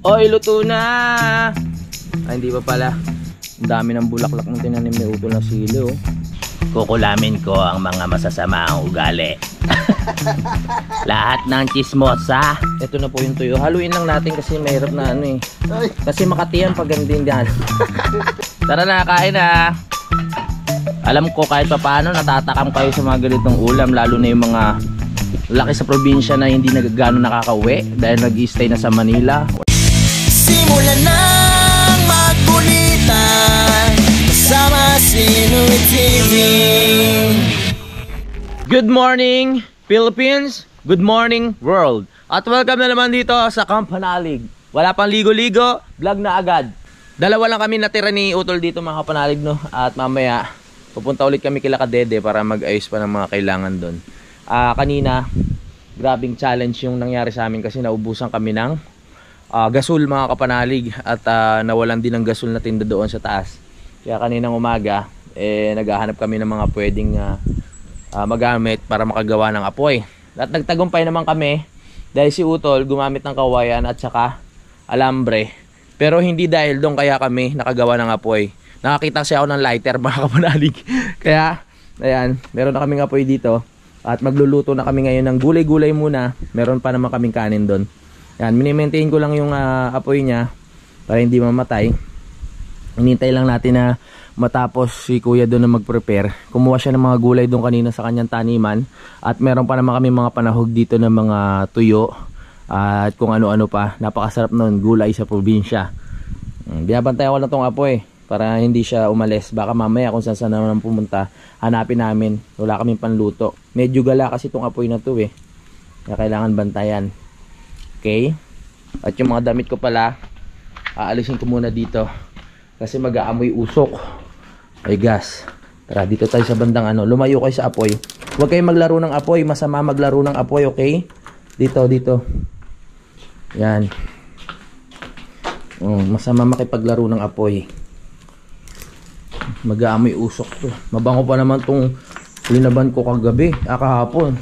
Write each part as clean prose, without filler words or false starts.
Oy, luto na! Ay, hindi pa pala. Ang dami ng bulaklak ng tinanim ni Utol na sili, oh. Kukulamin ko ang mga masasamaang ugali. Lahat ng chismosa. Ito na po yung tuyo. Haluin lang natin kasi mahirap na ano eh. Kasi makatiyan pag gandin dyan. Tara na, kain na. Alam ko kahit pa paano natatakam kayo sa mga ganitong ulam. Lalo na yung mga laki sa probinsya na hindi gano'n nakakauwi dahil nag-stay na sa Manila. Simulan ng magkulitan kasama si Nuy TV. Good morning Philippines, good morning world. At welcome na naman dito sa Kampanalig. Wala pang ligo-ligo, vlog na agad. Dalawa lang kami natira ni Utol dito mga kapanalig, no? At mamaya pupunta ulit kami kila Kadede para mag-ayos pa ng mga kailangan doon. Kanina grabing challenge yung nangyari sa amin kasi naubusan kami ng gasol mga kapanalig. At nawalan din ng gasol na tinda doon sa taas. Kaya kaninang umaga naghahanap kami ng mga pwedeng magamit para makagawa ng apoy. At nagtagumpay naman kami dahil si Utol gumamit ng kawayan at saka alambre. Pero hindi dahil doon kaya kami nakagawa ng apoy. Nakakita kasi ako ng lighter mga kapanalig. Kaya ayan, meron na kaming apoy dito. At magluluto na kami ngayon ng gulay-gulay muna. Meron pa naman kaming kanin doon. Yan, mini-maintain ko lang yung apoy niya para hindi mamatay. Hinintay lang natin na matapos si kuya doon na mag-prepare. Kumuha siya ng mga gulay doon kanina sa kanyang taniman. At meron pa naman kami mga panahog dito ng mga tuyo. At kung ano-ano pa. Napakasarap nun, gulay sa probinsya. Binabantay ako na tong apoy para hindi siya umalis. Baka mamaya kung saan naman pumunta, hanapin namin. Wala kaming panluto. Medyo gala kasi itong apoy na to eh. Kaya kailangan bantayan. Okay? At yung mga damit ko pala, aalisin ko muna dito. Kasi mag-aamoy usok. Ay gas. Tara, dito tayo sa bandang ano. Lumayo kayo sa apoy. Huwag kayong maglaro ng apoy. Masama maglaro ng apoy, okay? Dito, dito. Yan. Masama makipaglaro ng apoy. Mag-aamoy usok to. Mabango pa naman tong linaban ko kagabi, kahapon.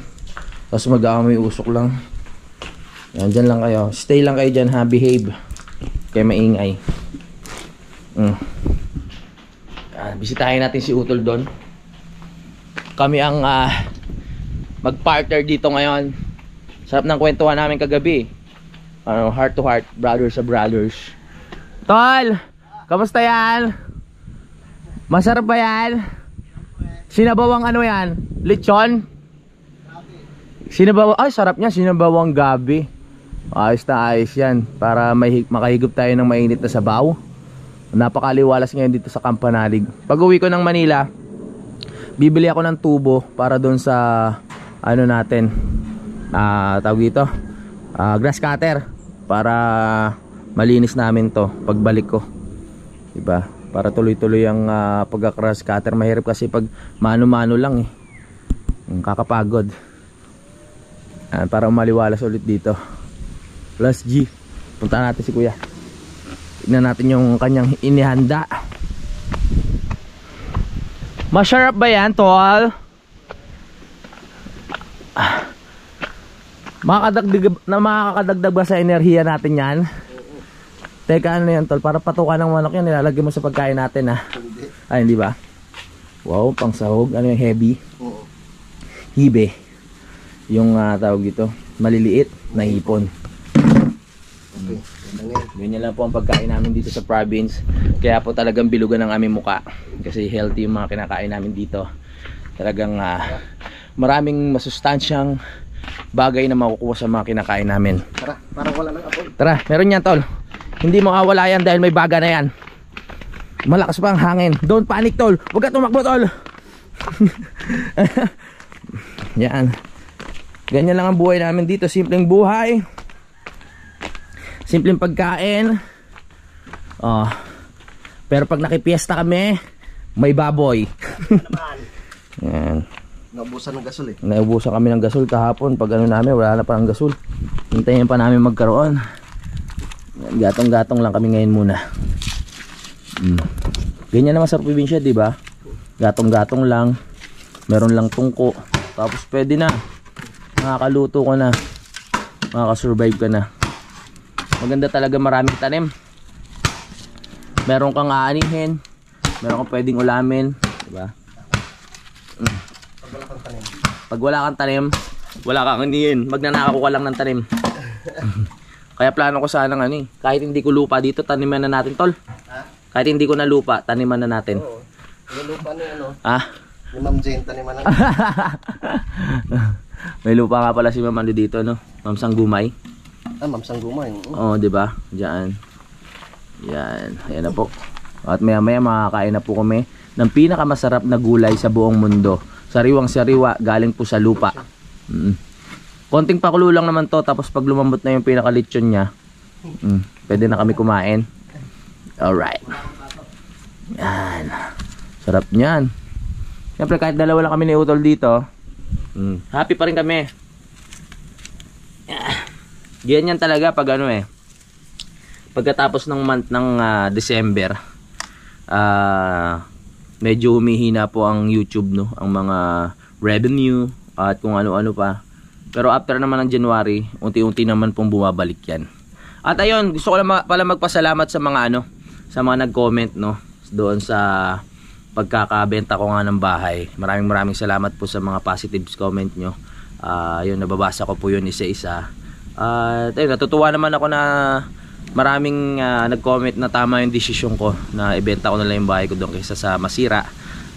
Tapos mag-aamoy usok lang. Yan, dyan lang kayo. Stay lang kayo dyan ha, behave. Kaya maingay. Bisitahin natin si Utol doon. Kami ang mag-partner dito ngayon. Sarap ng kwentuhan namin kagabi. Heart to heart, brothers sa brothers. Tol, kamusta yan? Masarap ba yan? Sinabawang ano yan? Lechon? Sinabawang, ay sarap niya, sinabawang gabi. Ayos na ayos yan. Para makahigop tayo ng mainit na sabaw. Napakaliwalas ngayon dito sa Kampanalig. Pag uwi ko ng Manila, bibili ako ng tubo para doon sa ano natin, tawag dito, grass cutter. Para malinis namin to pagbalik ko, diba? Para tuloy-tuloy ang pagka-grass cutter. Mahirap kasi pag mano-mano lang eh. Kakapagod. Para umaliwalas ulit dito. Plus G. Punta natin si kuya. Tignan natin yung kanyang inihanda. Masarap ba yan, tol? Makakadagdag ba sa enerhiya natin yan? Teka, ano yan, tol? Para patukan ng manok yan, nilalagay mo sa pagkain natin, ha? Ay, hindi ba? Wow, pang sahog. Ano yung heavy? Hibe. Yung tawag dito, maliliit na hipon. Ganyan lang po ang pagkain namin dito sa province. Kaya po talagang bilugan ng aming muka. Kasi healthy yung mga kinakain namin dito. Talagang maraming masustansyang bagay na makukuha sa mga kinakain namin. Tara, parang wala ng apoy. Tara, meron yan, tol. Hindi mawawala yan dahil may baga na yan. Malakas pa ang hangin. Don't panic, tol. Huwag ka tumakbo, tol. Yan. Ganyan lang ang buhay namin dito. Simpleng buhay. Simpleng pagkain. Pero pag nakipiesta kami, may baboy. Yan. Naubusan ng gasol eh. Naubusan kami ng gasol kahapon. Pag ano namin, wala na pa ng gasol. Hintayin pa namin magkaroon. Gatong-gatong lang kami ngayon muna. Ganyan naman sa probinsya, di ba? Gatong-gatong lang. Meron lang tungko. Tapos pwede na. Makakaluto ko na. Makakasurvive ka na. Maganda talaga maraming tanim. Meron kang aanihin, meron kang pwedeng ulamin, diba? Pag wala kang tanim, wala kang anihin, magnanakaw ka lang ng tanim. Kaya plano ko sana kahit hindi ko lupa dito, taniman na natin, tol. Kahit hindi ko na lupa, taniman na natin. Oo. Yung lupa na yun, Ni Ma'am Jane, taniman na. May lupa nga pala si Ma'am dito, no? Ma'am Sanggumay. Ma'am Sanggumay. Oo, diba? Diyan. Yan, ayan na po. At maya maya makakain na po kami ng pinakamasarap na gulay sa buong mundo. Sariwang sariwa, galing po sa lupa. Konting pakulo lang naman to, tapos pag lumambot na yung pinakalitsyon niya, pwede na kami kumain. Alright. Yan. Sarap niyan. Siyempre kahit dalawa lang kami ni Utol dito, happy pa rin kami. Ganyan talaga pag pagkatapos ng month ng December, medyo humihina po ang YouTube, no, ang mga revenue at kung ano-ano pa. Pero after naman ng January, unti-unti naman pong bumabalik yan. At ayun, gusto ko lang pala magpasalamat sa mga sa mga nag-comment, no, doon sa pagkakabenta ko nga ng bahay. Maraming salamat po sa mga positive comment nyo. Yun, nababasa ko po yun isa-isa. At ayun, natutuwa naman ako na maraming nag-comment na tama yung desisyon ko na ibenta ko na lang yung bahay ko doon kaysa sa masira.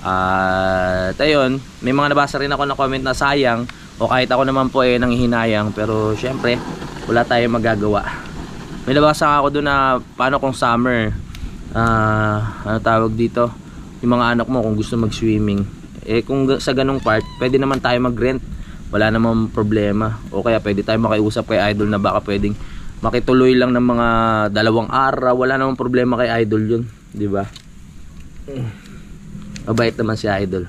At ayun, may mga nabasa rin ako na comment na sayang, o kahit ako naman po nanghihinayang, pero syempre wala tayong magagawa. May nabasa ako doon na paano kung summer, ano tawag dito, yung mga anak mo kung gusto mag-swimming, kung sa ganong part pwede naman tayo mag-rent, wala namang problema. O kaya pwede tayo makiusap kay Idol na baka pwedeng makituloy lang ng mga 2 araw, wala namang problema kay Idol yun, di ba? Mabait naman si Idol.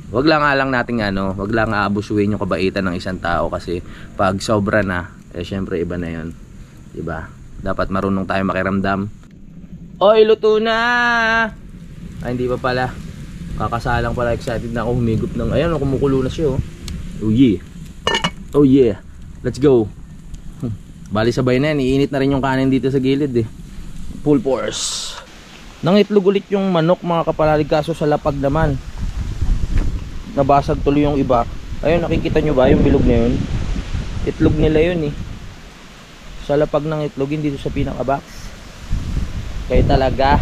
Wag lang nating wag lang aabusuhin yung kabaitan ng isang tao, kasi pag sobra na, syempre iba na yun, di ba? Dapat marunong tayo makiramdam. Oy, luto na! Ay, hindi pa pala. Kakasalang pala, excited na ako, humigop ng, ayan, kumukulo na siya, oh. Oh yeah. Oh yeah. Let's go. Bali sabay na yan, iinit na rin yung kanin dito sa gilid Full force. Nangitlog ulit yung manok, mga kapalalig, kaso sa lapag naman nabasag tuloy yung iba. Ayun, nakikita nyo ba yung bilog na yun? Itlog nila yun sa lapag ng itlog, hindi dito sa pinaka-box. Kaya talaga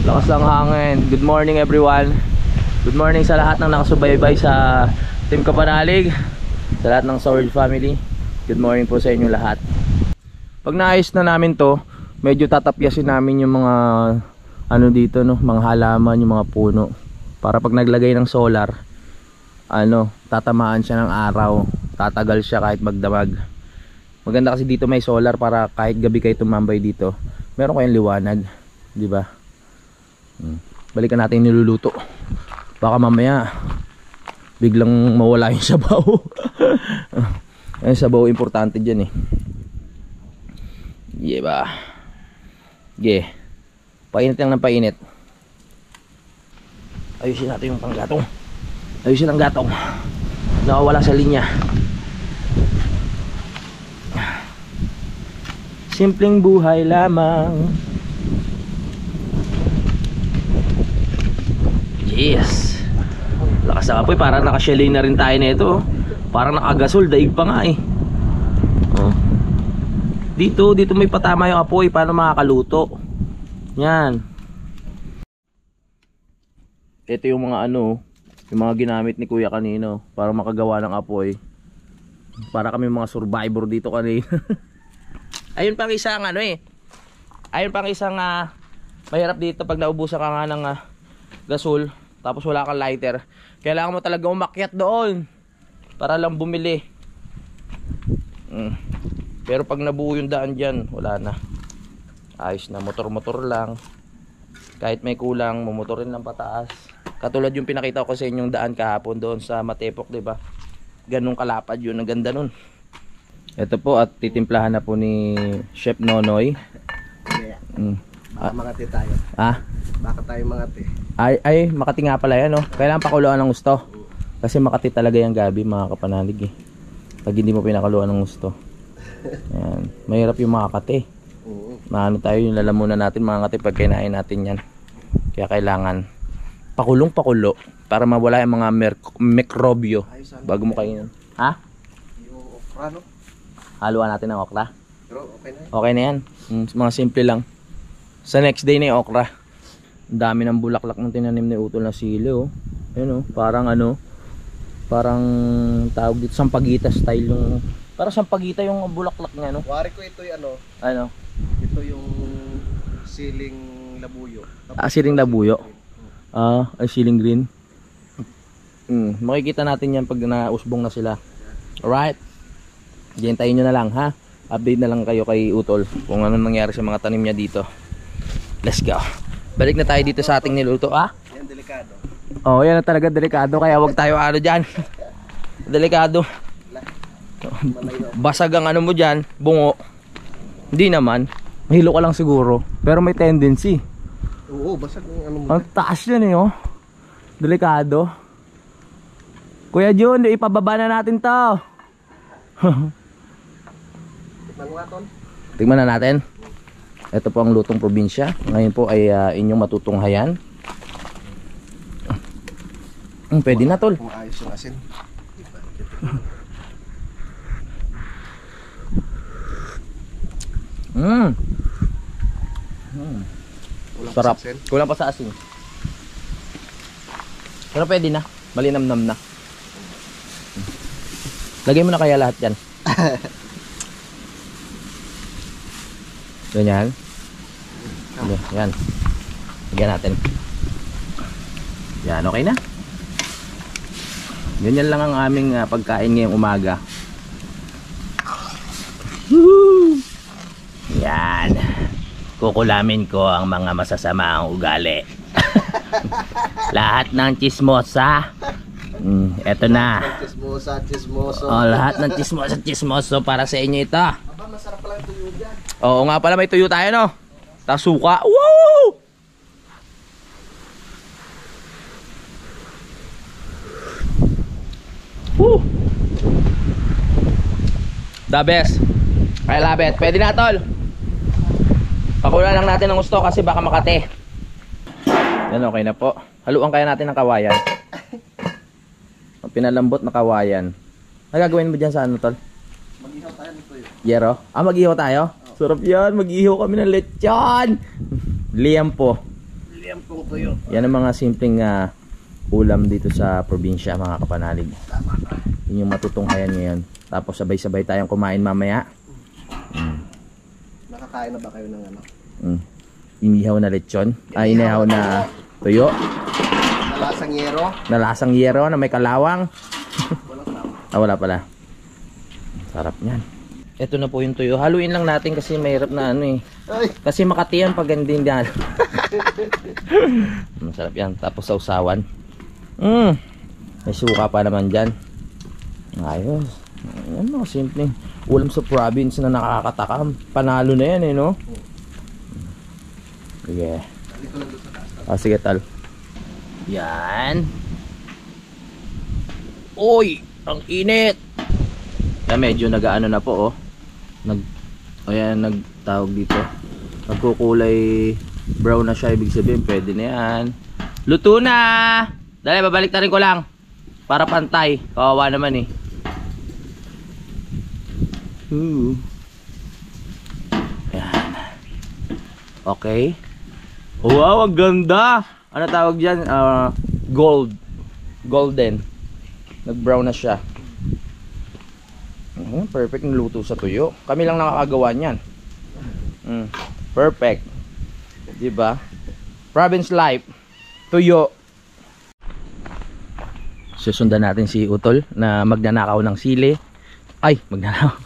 lakas ng hangin. Good morning everyone. Good morning sa lahat ng nakasubaybay sa Team Kapanalig, sa lahat ng Soul family. Good morning po sa inyo lahat. Pag naayos na namin to, medyo tatapyasin namin yung mga dito, no, mga halaman, yung mga puno, para pag naglagay ng solar, tatamaan siya ng araw, tatagal siya kahit magdamag. Maganda kasi dito may solar, para kahit gabi kayo tumambay dito, meron kayong liwanag, di ba? Balikan natin yung niluluto. Baka mamaya biglang mawala yung sabaw. Yung sabaw importante dyan ba? Yeah. Painit lang ng painit. Ayusin natin yung panggatong. Ayusin ang gatong. Nakawala sa linya. Simpleng buhay lamang. Yes. Lakas na kapoy, parang nakashelay na rin tayo na ito. Parang nakagasol, daig pa nga Dito may patama yung apoy, paano makakaluto. Yan. Ito yung mga yung mga ginamit ni Kuya kanino para makagawa ng apoy. Para kami mga survivor dito kanina. Ayun pang isang ayun pang isang mahirap dito pag naubusan ka nga ng gasol, tapos wala kang lighter. Kailangan mo talaga umakyat doon para lang bumili. Pero pag nabuo yung daan dyan, wala na. Ayos na, motor-motor lang. Kahit may kulang, mumotorin lang pataas. Katulad yung pinakita ko sa inyong daan kahapon doon sa Matepok, diba? Ganun kalapad yun, ang ganda nun. Ito po, at titimplahan na po ni Chef Nonoy. Baka Makati tayo. Baka tayo Makati. Ay, Makati nga pala yan, Kailangan pakuluan ng gusto. Kasi Makati talaga yung gabi, mga kapanalig Pag hindi mo pinakuluan ng gusto. Ayan. Mahirap yung mga kate. Oo. Maano tayo yung lalamunan natin mga kate pag kinain natin yan. Kaya kailangan pakulo para mawala yung mga mikrobyo bago mo kainin. Ha? Yung okra, no? Haluan natin ng okra. Pero okay na yun. Okay na yan. Mga simple lang. Sa next day na yung okra. Ang dami ng bulaklak ng tinanim ni Utol na sili, oh. Ayun, oh. Parang ano, parang tawag dito sampagita style yung, parang sampagita yung bulaklak niya, no? Wari ko ito yung Ano? ito yung siling labuyo. Siling labuyo. Ay siling green. Makikita natin yan pag nausbong na sila. Alright. Hintayin nyo na lang, ha? Update na lang kayo kay Utol kung ano nangyari sa mga tanim niya dito. Let's go. Balik na tayo dito sa ating niluto, ha? Yan, delikado. Oh, yan na talaga delikado, kaya wag tayo ano dyan. Delikado. Basag ang ano mo dyan, bungo. Hindi naman. Mahilo ka lang siguro. Pero may tendency. Oo, basag yung ano mo. Ang taas yan eh, oh. Delikado. Kuya Jun, ipababa na natin to. Tingnan na natin. Ito po ang lutong probinsya. Ngayon po ay inyong matutunghayan. Pwede na, tol. Kung ayos yung asin. Sarap. Kulang pa sa asin. Pero pwede na. Malinamnam na. Lagay mo na kaya lahat yan. Ganyan. Yan. Lagyan natin. Yan, okay na. Ganyan lang ang aming pagkain ngayong umaga. Woo! Yan. Kukulamin ko ang mga masasamaang ugali. Lahat ng chismosa. Eto na. Chismoso. Oh, lahat ng chismoso para sa inyo ito. Aba, masarap pala yung tuyo dyan. Oo nga pala, may tuyo tayo, no? Tapos suka. Woo! Woo! The best. I love it. Pwede na, tol. Pakulan lang natin ng gusto kasi baka makate. Yan, okay na po. Haluan kaya natin ng kawayan. Pinalambot na kawayan. Nagagawin mo dyan sa ano, tol? Mag-ihaw tayo ng tuyo. Yero? Mag-ihaw tayo? Oh. Sarap yan. Mag-ihaw kami ng lechon. Liampo. Liampong tuyo. Yan ang mga simpleng ulam dito sa probinsya, mga kapanalig. Yun yung matutunghayan ngayon. Tapos sabay-sabay tayong kumain mamaya. Nakakain na ba kayo ng ano? Inihaw na lechon. Inihaw na tuyo. Nalasang yero. Nalasang yero na may kalawang. Walang tama. Wala pala. Sarap niyan. Ito na po yung tuyo. Haluin lang natin kasi mahirap na ano eh. Ay. Kasi makati yan pag hindi yan. Masarap yan. Tapos sausawan. May suka pa naman dyan. Ayos. Yan mga simple ulam sa province na nakakatakam. Panalo na yan eh, no? Sige. Sige, tal. Yan. Uy, ang init. Kaya medyo nag-ano na po, oh. Ayan, nagtawag dito. Nagkukulay brown na siya, ibig sabihin pwede na yan. Luto na. Dali, babalik na rin ko lang para pantay. Kawawa naman eh. Yan. Okay. Wow, ang ganda. Ano tawag dyan? Golden. Nag-brown na siya. Perfect niluto sa tuyo. Kami lang nakakagawa niyan. Perfect. Diba? Province life. Tuyo. Susundan natin si Utol na magnanakaw ng sili. Ay, magnanakaw.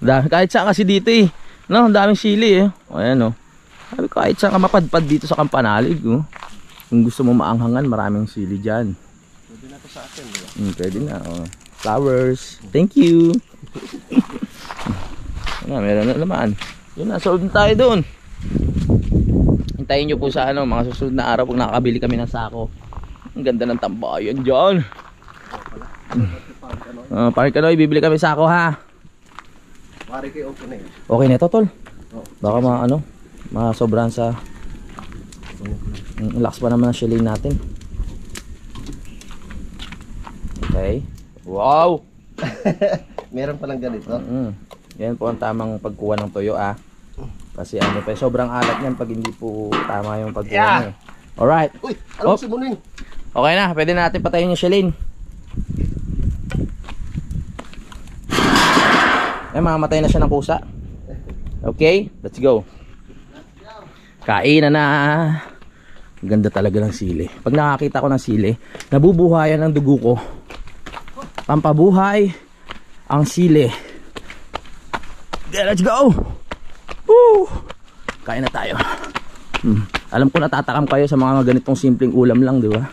Kahit saan kasi dito eh. No, ang daming sili eh. Ayan oh. Sabi ko kahit saan ka mapadpad dito sa Kampanalig oh. Kung gusto mo maanghangan, maraming sili dyan. Pwede na to sa atin, diba? Pwede na oh. Flowers. Thank you. Meron na naman. Yun na, sold na tayo doon. Hintayin nyo po sa ano, mga susunod na araw pag nakakabili kami ng sako. Ang ganda ng tambayan dyan. Parang Parang kanoy, bibili kami sako ha. Pare kayo open na yun. Okay na ito, tol. Oh. Baka masobrahan sa... Lakas pa naman ang shilling natin. Okay. Wow! Meron palang ganito. Yan po ang tamang pagkuha ng tuyo, ah. Kasi sobrang alat yan pag hindi po tama yung pagkuha niya. Alright. Uy, alam mo si Muning. Okay na, pwede na natin patayin yung shilling. Mamamatay na siya ng pusa. Okay, let's go. Kain na. Ganda talaga ng sili. Pag nakakita ko ng sili, nabubuhayan ang dugo ko. Pampabuhay ang sili. Okay, let's go. Woo! Kain na tayo. Alam ko natatakam kayo sa mga ganitong simpleng ulam lang, di ba?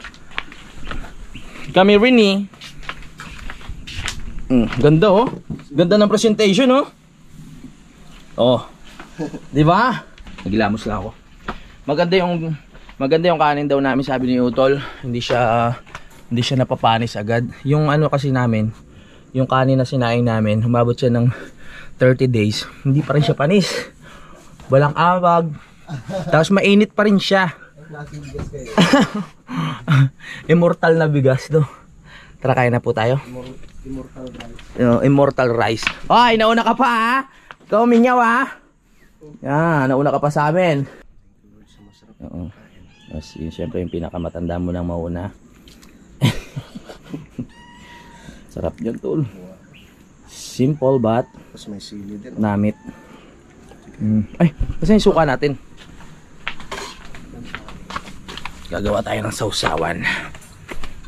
Kami rin eh. Ganda oh. Ganda ng presentation oh. Oh. 'Di ba? Naglamos lang ako. Maganda yung kanin daw namin, sabi ni Utol. Hindi siya napapanis agad. Yung ano kasi namin, yung kanin na sinaing namin, humabot siya ng 30 days. Hindi pa rin siya panis. Walang awag. Tapos mainit pa rin siya. Immortal na bigas do. Tara, kain na po tayo. Immortal rice. Immortal rice. Ay, nauna ka pa ha. Ikaw minyaw ha. Yan, nauna ka pa sa amin. Oo. Siyempre yung pinakamatanda mo nang mauna. Sarap yan, tol. Simple but Tapos may sili din. namit. Ay, kasi yung suka natin. Gagawa tayo ng sausawan.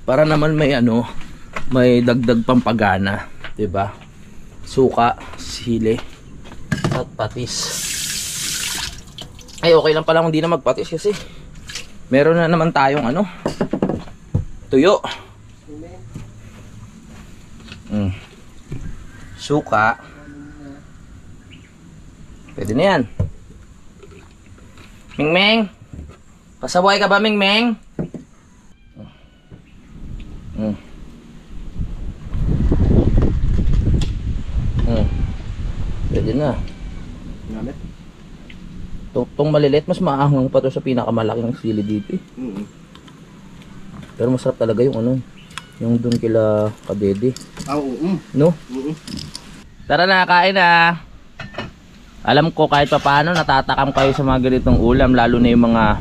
Para naman may dagdag pampagana, 'di ba? Suka, sili, at patis. Ay, okay lang pala kung hindi na magpatis kasi meron na naman tayong tuyo. Suka. Pwede na yan. Mingmeng, pasaway ka ba, Mingmeng? Pwede na. Gamit? Itong maliliit, mas maanghang pa to sa pinakamalaking sili dito eh. Pero masarap talaga yung yung dun kila Kadede. No? Tara na, kain na. Alam ko kahit pa paano natatakam kayo sa mga ganitong ulam, lalo na yung mga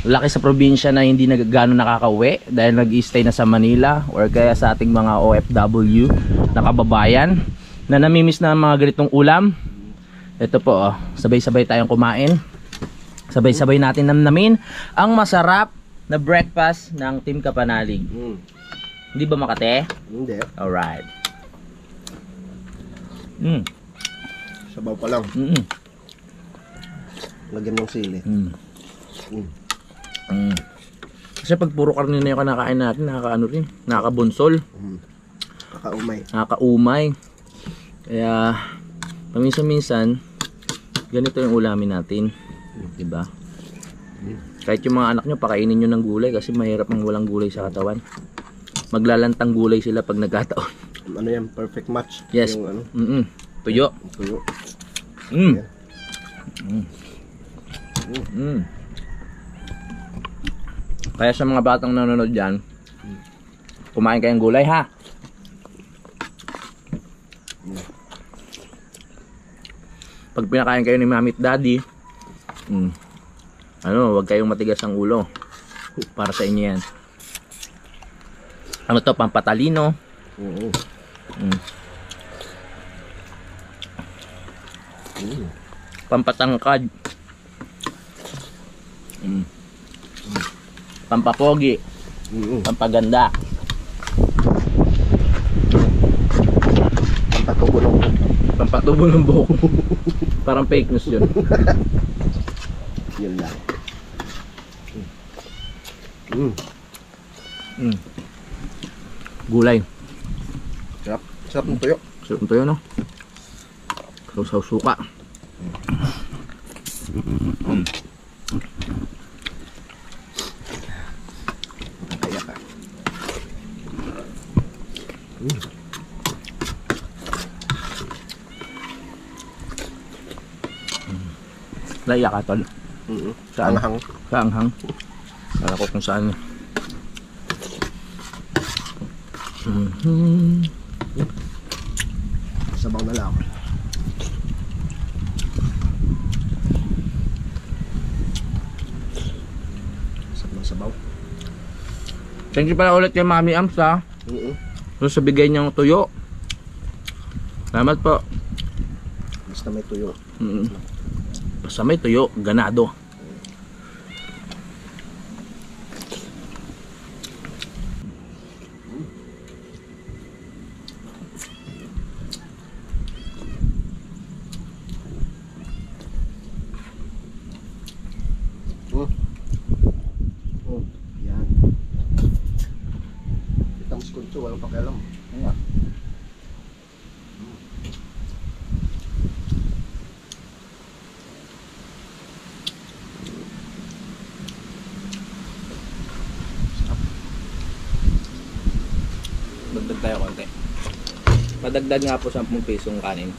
laki sa probinsya na hindi gano'n nakakauwi dahil nag-stay na sa Manila, or kaya sa ating mga OFW na kababayan na namimiss na mga ganitong ulam. Ito po, sabay-sabay tayong kumain. Sabay-sabay natin namnamin ang masarap na breakfast ng Team Kapanalig. Hindi ba, Makate? Hindi. Alright. Sabaw pa lang. Lagyan ng sili. Kasi pag puro karne na yung kinakain natin, nakakabunsol. Kakaumay. Nakakaumay. Kaya paminsan-minsan ganito yung ulamin natin, 'di ba? Kahit yung mga anak nyo, pakainin nyo ng gulay kasi mahirap ang walang gulay sa katawan. Maglalantang gulay sila pag nagkataon. Ano yan? Perfect match. Yes. Yung Tuyo. tuyo. Kaya sa mga batang nanonood dyan, kumain kayong gulay ha. Pag pinakain kayo ni Mami at Daddy, huwag kayong matigas ang ulo. Para sa inyo yan. Ano to, pampatalino. Pampatangkad. Pampapogi. Pampaganda. Pampatubo ng buhok. Parang fake news yun. Yun lang. Gulay. Sarap. Sarap ng tuyo. Sarap ng tuyo, no? Sausaw suka. Kaya ka. Naiyak ka, tol. Saan hang? Sa anghang. Kala ko kung saan. Sabaw na lang. Sabaw. Thank you pala ulit kay Mami Ams ha. Sa bigay niyang tuyo. Salamat po. Basta may tuyo. Basta may tuyo, ganado. Yan. Itang skunso, walang pakialam. Ayan. Dagdag tayo konti. Madagdag nga po 10 pisong kanin.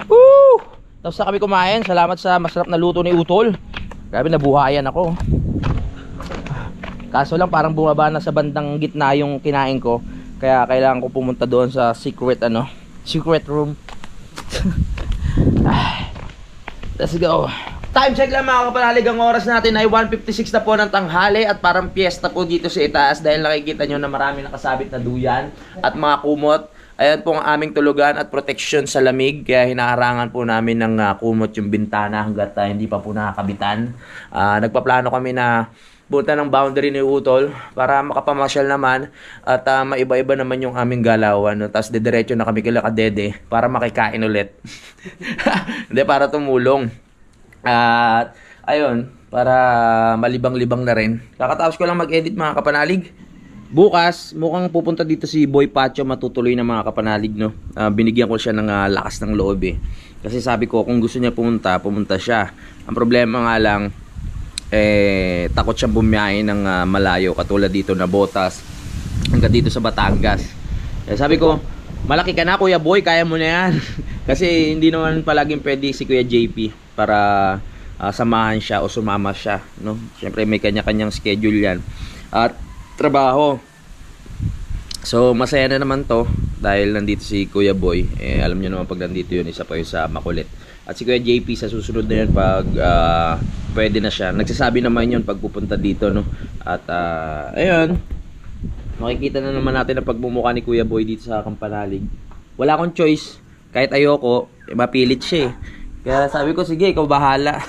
Woo! Tapos na kami kumain. Salamat sa masarap na luto ni Utol. Grabe, nabuhayan ako. Kaso lang parang bumaba na sa bandang gitna yung kinain ko. Kaya kailangan ko pumunta doon sa secret room. Let's go. Time check lang mga kapanalig. Ang oras natin ay 1:56 na po ng tanghali. At parang piyesta po dito sa itaas. Dahil nakikita nyo na marami nakasabit na duyan at mga kumot. Ayan po ang aming tulugan at protection sa lamig. Kaya hinaharangan po namin ng kumot yung bintana hanggat hindi pa po nakakabitan. Nagpaplano kami na punta ng boundary ni Utol para makapamasyal naman at maiba-iba naman yung aming galawan. No? Tapos didiretso na kami kila Kadede para makikain ulit. Hindi, para tumulong. At ayun, para malibang-libang na rin. Kakatapos ko lang mag-edit mga kapanalig. Bukas, mukhang pupunta dito si Boy Pacho, matutuloy na mga kapanalig, no? Binigyan ko siya ng lakas ng loob eh. Kasi sabi ko, kung gusto niya pumunta siya. Ang problema nga lang, takot siyang bumiyahe ng malayo, katulad dito na Botas, hanggang dito sa Batangas. Kaya sabi ko, malaki ka na Kuya Boy, kaya mo na yan. Kasi hindi naman palaging pwede si Kuya JP para samahan siya o sumama siya, no? Siyempre may kanya-kanyang schedule yan. At trabaho. So masaya na naman to dahil nandito si Kuya Boy. Alam niyo naman pag nandito yun, isa pa yun sa makulit. At si Kuya JP sa susunod na yun pag pwede na siya. Nagsasabi naman yun pag pupunta dito, no? At ayun, makikita na naman natin ang pagmumukha ni Kuya Boy dito sa Kampanalig. Wala akong choice. Kahit ayoko, mapilit siya eh. Kaya sabi ko, sige, ikaw bahala.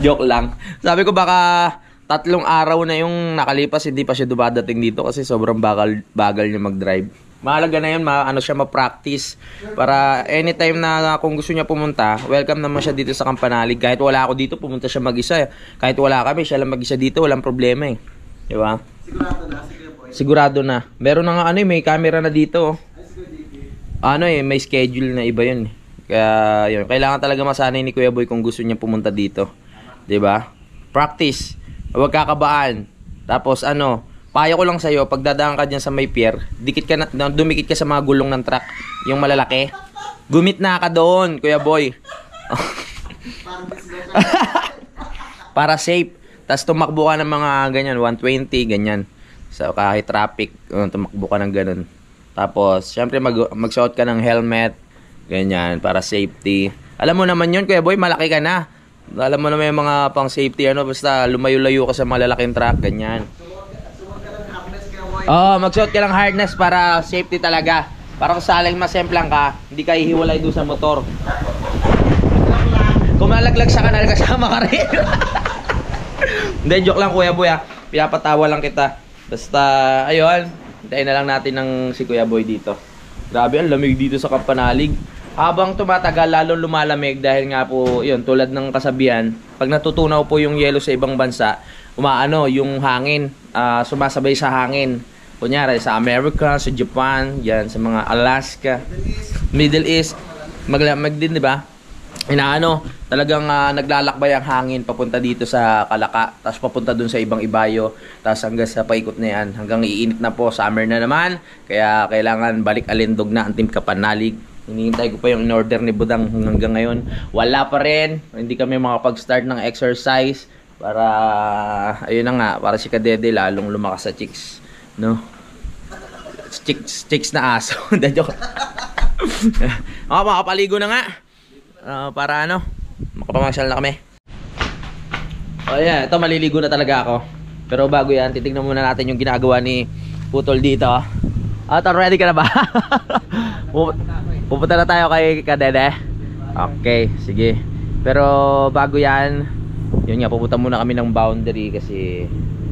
Joke lang. Sabi ko baka 3 araw na yung nakalipas, hindi pa siya dumadating dito kasi sobrang bagal niya mag-drive. Mahalaga na yun, siya ma-practice para anytime na kung gusto niya pumunta, welcome naman siya dito sa Kampanalig. Kahit wala ako dito, pumunta siya mag-isa. Kahit wala kami, siya lang mag-isa dito, walang problema eh. Di ba? Sigurado na, sige boy. Sigurado na. Meron na nga may camera na dito. May schedule na iba yun. Kaya yun, kailangan talaga masanay ni Kuya Boy kung gusto niya pumunta dito. Di ba? Practice. Huwag kakabaan. Tapos payo ko lang sa'yo, pag dadaan ka dyan sa may pier, dumikit ka sa mga gulong ng truck, yung malalaki. Gumit na ka doon, Kuya Boy. Para safe. Tapos tumakbo ka ng mga ganyan, 120, ganyan. So kahit traffic, tumakbo ka ng ganun. Tapos, syempre magsuot ka ng helmet, ganyan, para safety. Alam mo naman yun, Kuya Boy, malaki ka na. Alam mo naman yung mga pang safety, basta lumayo-layo ka sa malalaking truck, ganyan. Magsuot ka ng harness para safety talaga. Para kung saling masemplang ka, hindi ka ihiwalay doon sa motor. Kung malaglag sa kanal, kasama ka rin. Hindi, joke lang Kuya Boy Pinapatawa lang kita. Basta, ayun, hintayin na lang natin ng si Kuya Boy dito. Grabe, ang lamig dito sa Kampanalig. Habang tumatagal, lalo lumalamig dahil nga po, yun, tulad ng kasabihan, pag natutunaw po yung yelo sa ibang bansa, yung hangin, sumasabay sa hangin. Kunyari, sa America, sa Japan, yan, sa mga Alaska, Middle East, maglamig din, di ba? inaano, talagang naglalakbay ang hangin papunta dito sa Kalaka, tapos papunta dun sa ibang ibayo, tapos hanggang sa paikot na yan, hanggang iinit na po, summer na naman, kaya kailangan balik alindog na ang Team Kapanalig. Hinihintay ko pa yung in-order ni Budang hanggang ngayon. Wala pa rin, hindi kami makapag-start ng exercise para, ayun na nga, para si Kadede lalong lumakas sa chicks, no? Chicks na aso. Joke. Makapaligo na nga. Para ano, makapamasyal na kami. O yan, ito maliligo na talaga ako. Pero bago yan, titignan muna natin yung ginagawa ni Putol dito. Ito, ready ka na ba? Pupunta na tayo kay Kadede. Okay, sige. Pero bago yan, yun nga, pupunta muna kami ng boundary kasi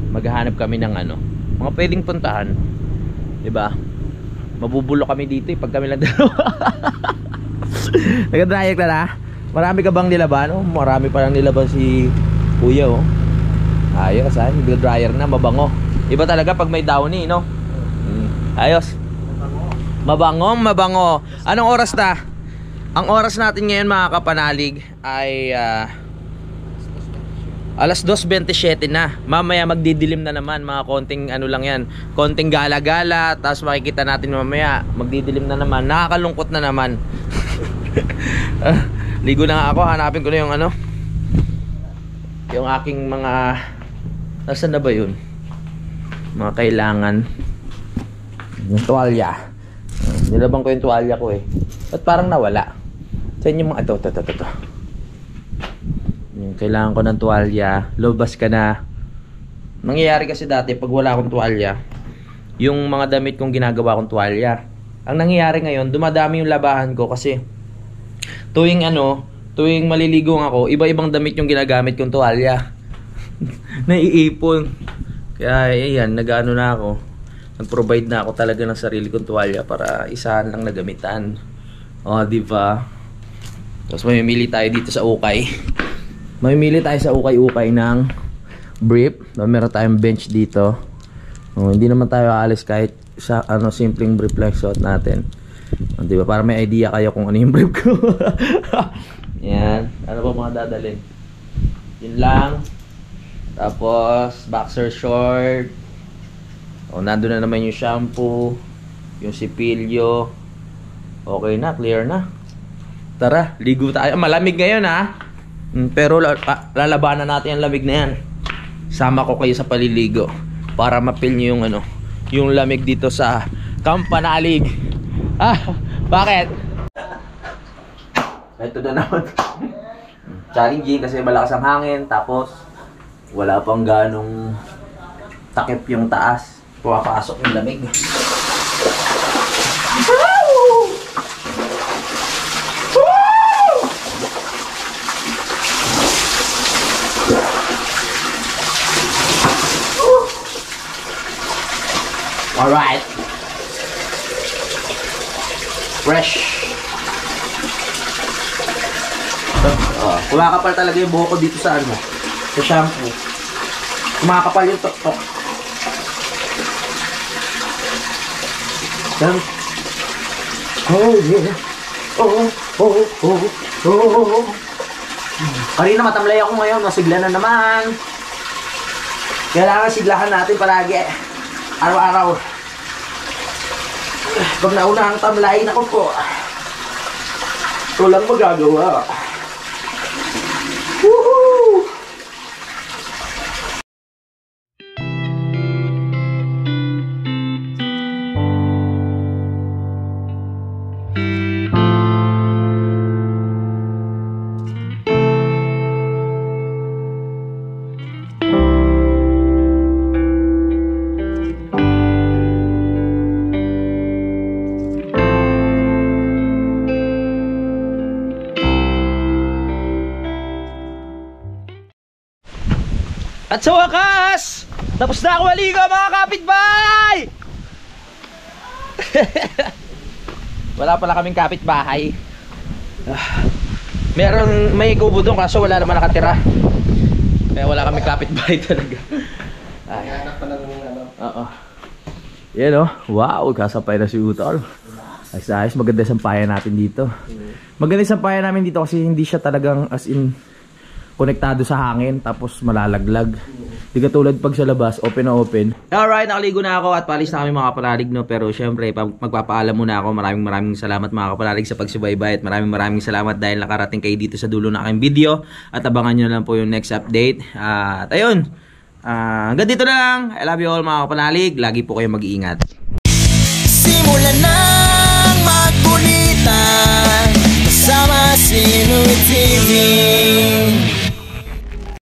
maghahanap kami ng ano, mga pwedeng puntahan. Diba? Mabubulo kami dito pag kami lang dalawa. Nag-dryer ka na? Marami ka bang nilaban? Oh, marami pa lang nilaban si Kuya, oh. Ayos, ha? Nag-dryer na, mabango. Iba talaga pag may downy, no? Ayos. Mabango. Anong oras na? Ang oras natin ngayon, mga kapanalig, ay alas 2:27 na. Mamaya magdidilim na naman, mga konting ano lang yan, konting gala-gala, tapos makikita natin mamaya magdidilim na naman. Nakakalungkot na naman. Ligo na nga ako, hanapin ko na yung ano, yung aking mga, nasaan na ba yun, mga kailangan, yung tuwalya. Nilabang ko yung tuwalya ko eh. Ba't parang nawala? Saan yung mga ito. Yung kailangan ko ng tuwalya, lobas ka na. Nangyayari kasi dati pag wala akong tuwalya, yung mga damit kong ginagawa kong tuwalya. Ang nangyayari ngayon, dumadami yung labahan ko kasi tuwing maliligo ako, iba-ibang damit yung ginagamit kong tuwalya. Naiipon. Kaya ayan, nag-ano na ako. Nag-provide na ako talaga ng sarili kong tuwalya para isahan lang na gamitan. O, diba? Tapos mamimili tayo dito sa ukay. Mamimili tayo sa ukay-ukay ng brief. Meron tayong bench dito. Hindi naman tayo aalis kahit sa simpleng brief lang suot natin. Diba? Para may idea kayo kung ano yung brief ko. Yan. Ano ba mga dadalhin? Yun lang. Tapos boxer short. Nandun na naman yung shampoo, yung sipilyo. Okay na, clear na. Tara, ligo tayo. Malamig ngayon, ha. Pero lalabanan natin ang lamig na yan. Sama ko kayo sa paliligo para mapil nyo yung yung lamig dito sa Kapanalig. Bakit? Ito na naman. Challenging kasi malakas ang hangin, tapos wala pang ganong takip yung taas. Pumapasok yung lamig. Alright. Fresh. Kumakapal talaga yung buhok ko dito sa sa shampoo. Kumakapal yung tok-tok. Oh yeah. Oh. Kanina matamlay ako ngayon, nasigla na naman. Kailangan siglahan natin palagi. Araw-araw. Pag nauna ang tamlay, naku po. Ito lang magagawa. Woohoo! At sa wakas, tapos na ako maligo mga kapitbahay! Wala pala kaming kapitbahay. May kubo doon kaso wala naman nakatira. Kaya wala kaming kapitbahay talaga. Ay. Oo. Yan o. Wow, kasapay na si Utol. Ayos, maganda yung sampayan natin dito. Maganda yung sampayan namin dito kasi hindi siya talagang as in konektado sa hangin tapos malalaglag. Di katulad pag sa labas, open na open. Alright, nakaligo na ako at palis na kami mga kapanalig, no? Pero syempre, magpapaalam muna ako. Maraming salamat mga kapanalig sa pagsubaybay at maraming salamat dahil nakarating kayo dito sa dulo ng aking video. At abangan nyo lang po yung next update. At ayun, hanggang dito na lang. I love you all mga kapanalig. Lagi po kayo mag-iingat. Simulan ng magkulitan kasama si Louie TV.